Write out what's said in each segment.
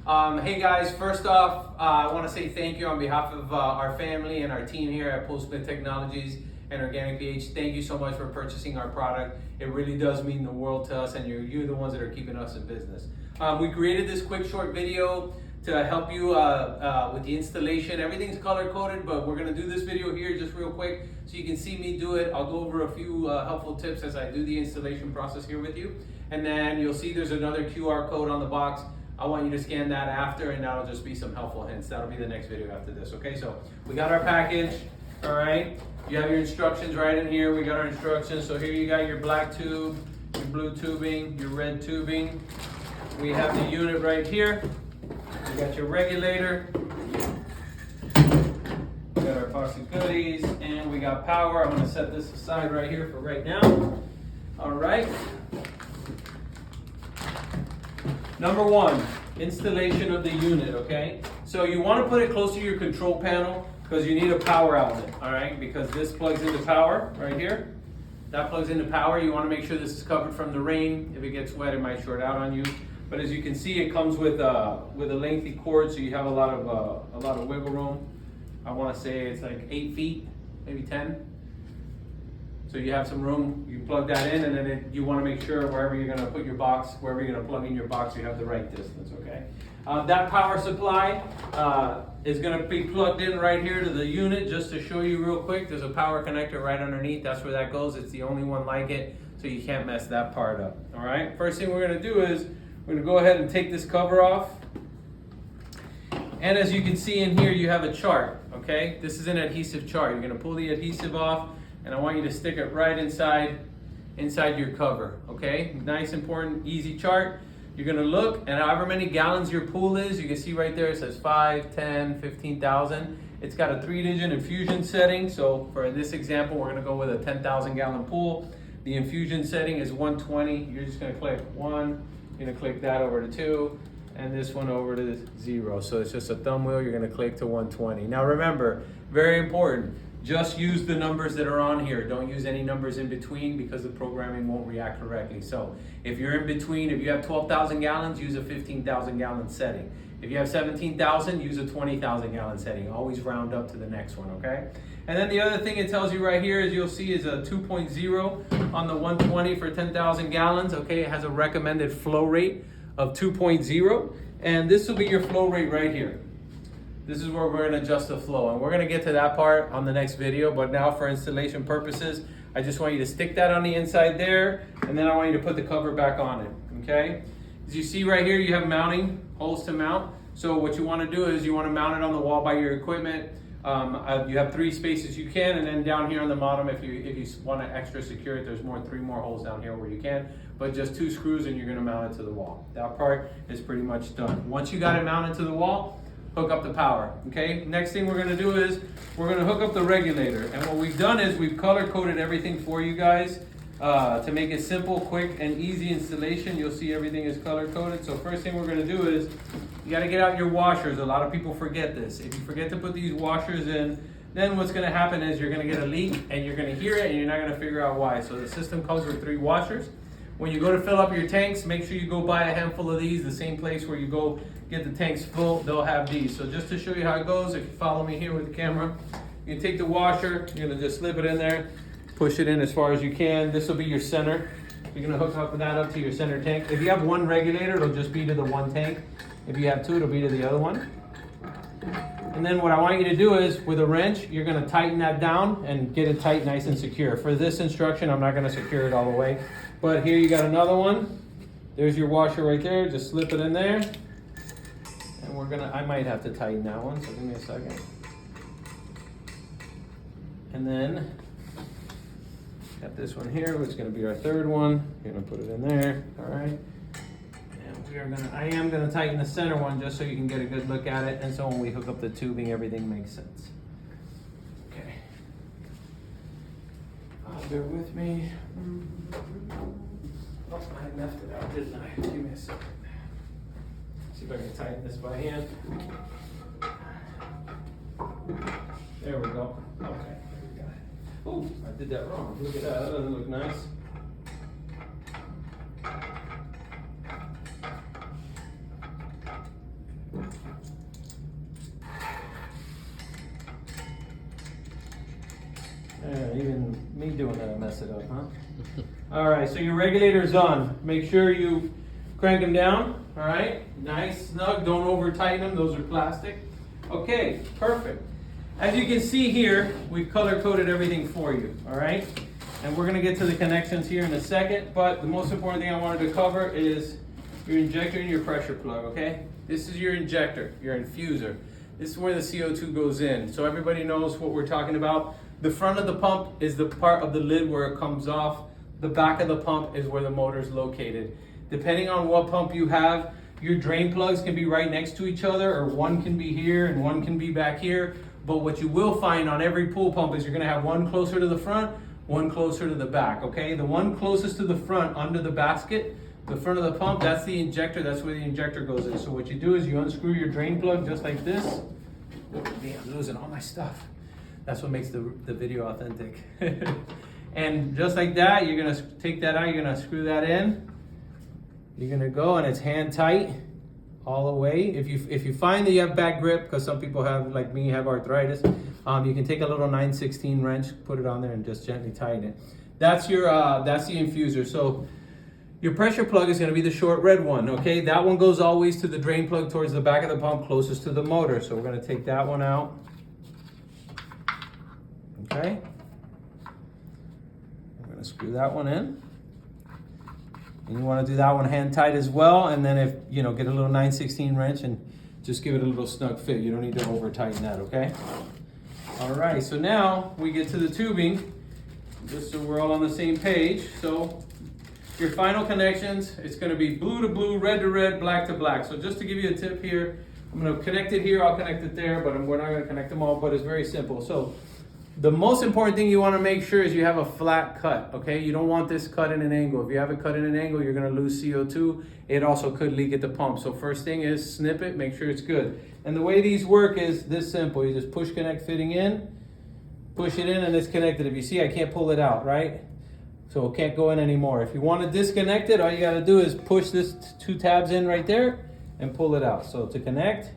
Hey guys, first off, I want to say thank you on behalf of our family and our team here at PoolSmith Technologies and Organic pH. Thank you so much for purchasing our product. It really does mean the world to us, and you're the ones that are keeping us in business. We created this quick short video to help you with the installation. Everything's color coded, but we're gonna do this video here just real quick so you can see me do it. I'll go over a few helpful tips as I do the installation process here with you. And then you'll see there's another QR code on the box. I want you to scan that after, and that'll just be some helpful hints. That'll be the next video after this, okay? So we got our package, all right? You have your instructions right in here. We got our instructions. So here you got your black tube, your blue tubing, your red tubing. We have the unit right here. We got your regulator. We got our box of goodies, and we got power. I'm gonna set this aside right here for right now. All right. Number one, installation of the unit, okay? So you want to put it close to your control panel because you need a power outlet, all right? Because this plugs into power right here. That plugs into power. You want to make sure this is covered from the rain. If it gets wet, it might short out on you. But as you can see, it comes with a lengthy cord, so you have a lot of wiggle room. I want to say it's like 8 feet, maybe 10. So you have some room, you plug that in, and then you want to make sure wherever you're going to put your box, wherever you're going to plug in your box, you have the right distance, okay? That power supply is going to be plugged in right here to the unit. Just to show you real quick, there's a power connector right underneath. That's where that goes. It's the only one like it, so you can't mess that part up, all right? First thing we're going to do is we're going to go ahead and take this cover off. And as you can see in here, you have a chart, okay? This is an adhesive chart. You're going to pull the adhesive off, and I want you to stick it right inside your cover, okay? Nice, important, easy chart. You're gonna look, and however many gallons your pool is, you can see right there, it says 5, 10, 15,000. It's got a 3-digit infusion setting, so for this example, we're gonna go with a 10,000 gallon pool. The infusion setting is 120. You're just gonna click 1, you're gonna click that over to 2, and this one over to 0. So it's just a thumb wheel, you're gonna click to 120. Now remember, very important, just use the numbers that are on here. Don't use any numbers in between because the programming won't react correctly. So if you're in between, if you have 12,000 gallons, use a 15,000 gallon setting. If you have 17,000, use a 20,000 gallon setting. Always round up to the next one, okay? And then the other thing it tells you right here, as you'll see, is a 2.0 on the 120 for 10,000 gallons, okay? It has a recommended flow rate of 2.0, and this will be your flow rate right here. This is where we're going to adjust the flow, and we're going to get to that part on the next video, but now for installation purposes, I just want you to stick that on the inside there, and then I want you to put the cover back on it, okay? As you see right here, you have mounting holes to mount. So what you want to do is you want to mount it on the wall by your equipment. You have 3 spaces you can, and then down here on the bottom, if you want to extra secure it, there's 3 more holes down here where you can, but just 2 screws and you're going to mount it to the wall. That part is pretty much done. Once you got it mounted to the wall, hook up the power, okay? Next thing we're gonna do is we're gonna hook up the regulator. And what we've done is we've color coded everything for you guys to make it simple, quick, and easy installation. You'll see everything is color coded. So first thing we're gonna do is you gotta get out your washers. A lot of people forget this. If you forget to put these washers in, then what's gonna happen is you're gonna get a leak and you're gonna hear it and you're not gonna figure out why. So the system comes with 3 washers. When you go to fill up your tanks, make sure you go buy a handful of these. The same place where you go get the tanks full, they'll have these. So just to show you how it goes, if you follow me here with the camera, you take the washer, you're gonna just slip it in there, push it in as far as you can. This will be your center. You're gonna hook up that up to your center tank. If you have 1 regulator, it'll just be to the 1 tank. If you have 2, it'll be to the other one. And then what I want you to do is, with a wrench, you're gonna tighten that down and get it tight, nice and secure. For this instruction, I'm not gonna secure it all the way. But here you got another one. There's your washer right there. Just slip it in there. And I might have to tighten that one, so give me a second. And then, got this one here, which is gonna be our 3rd one. You're gonna put it in there, all right? And I am gonna tighten the center one just so you can get a good look at it. And so when we hook up the tubing, everything makes sense. Okay. Bear with me. Oh, I left it out, didn't I? Give me a second. See if I can tighten this by hand. There we go. Okay, we got it. Oh, I did that wrong. Look at that. That doesn't look nice. Me doing that, I mess it up, huh? All right, so your regulator's on. Make sure you crank them down, all right? Nice, snug, don't over tighten them, those are plastic. Okay, perfect. As you can see here, we've color coded everything for you, all right? And we're gonna get to the connections here in a second, but the most important thing I wanted to cover is your injector and your pressure plug, okay? This is your injector, your infuser. This is where the CO2 goes in. So everybody knows what we're talking about. The front of the pump is the part of the lid where it comes off. The back of the pump is where the motor is located. Depending on what pump you have, your drain plugs can be right next to each other, or one can be here and one can be back here. But what you will find on every pool pump is you're gonna have one closer to the front, one closer to the back, okay? The one closest to the front under the basket, the front of the pump, that's the injector, that's where the injector goes in. So what you do is you unscrew your drain plug just like this. Oh, man, I'm losing all my stuff. That's what makes the video authentic. And just like that, you're gonna take that out, you're gonna screw that in. You're gonna go and it's hand tight all the way. If you find that you have bad grip, because some people have, like me, have arthritis, you can take a little 9/16 wrench, put it on there and just gently tighten it. That's your that's the infuser. So your pressure plug is gonna be the short red one, okay? That one goes always to the drain plug towards the back of the pump closest to the motor. So we're gonna take that one out. Okay? I'm gonna screw that one in. And you wanna do that one hand tight as well. And then if, you know, get a little 9/16 wrench and just give it a little snug fit. You don't need to over tighten that, okay? All right, so now we get to the tubing, just so we're all on the same page. So your final connections, it's gonna be blue to blue, red to red, black to black. So just to give you a tip here, I'm gonna connect it here, I'll connect it there, but we're not gonna connect them all, but it's very simple. So the most important thing you wanna make sure is you have a flat cut, okay? You don't want this cut in an angle. If you have it cut in an angle, you're gonna lose CO2. It also could leak at the pump. So first thing is snip it, make sure it's good. And the way these work is this simple. You just push connect fitting in, push it in and it's connected. If you see, I can't pull it out, right? So it can't go in anymore. If you wanna disconnect it, all you gotta do is push this 2 tabs in right there and pull it out. So to connect,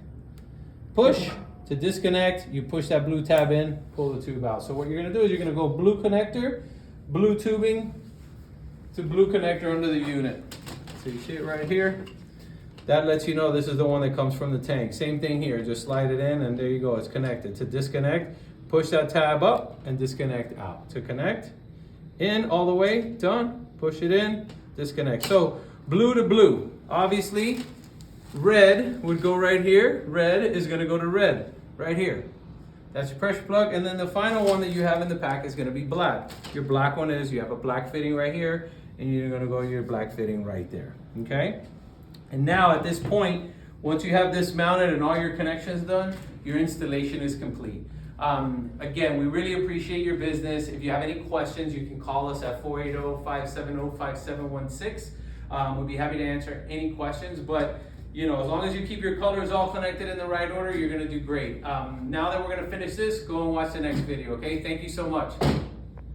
push. To disconnect, you push that blue tab in, pull the tube out. So what you're gonna do is you're gonna go blue connector, blue tubing, to blue connector under the unit. So you see it right here? That lets you know this is the one that comes from the tank. Same thing here, just slide it in and there you go, it's connected. To disconnect, push that tab up and disconnect out. To connect, in all the way, done, push it in, disconnect. So blue to blue, obviously, red would go right here. Red is gonna go to red, right here. That's your pressure plug. And then the final one that you have in the pack is gonna be black. Your black one is, you have a black fitting right here, and you're gonna go your black fitting right there, okay? And now at this point, once you have this mounted and all your connections done, your installation is complete. Again, we really appreciate your business. If you have any questions, you can call us at 480-570-5716. We'll be happy to answer any questions, but you know, as long as you keep your colors all connected in the right order, you're gonna do great. Now that we're gonna finish this, go and watch the next video, okay? Thank you so much.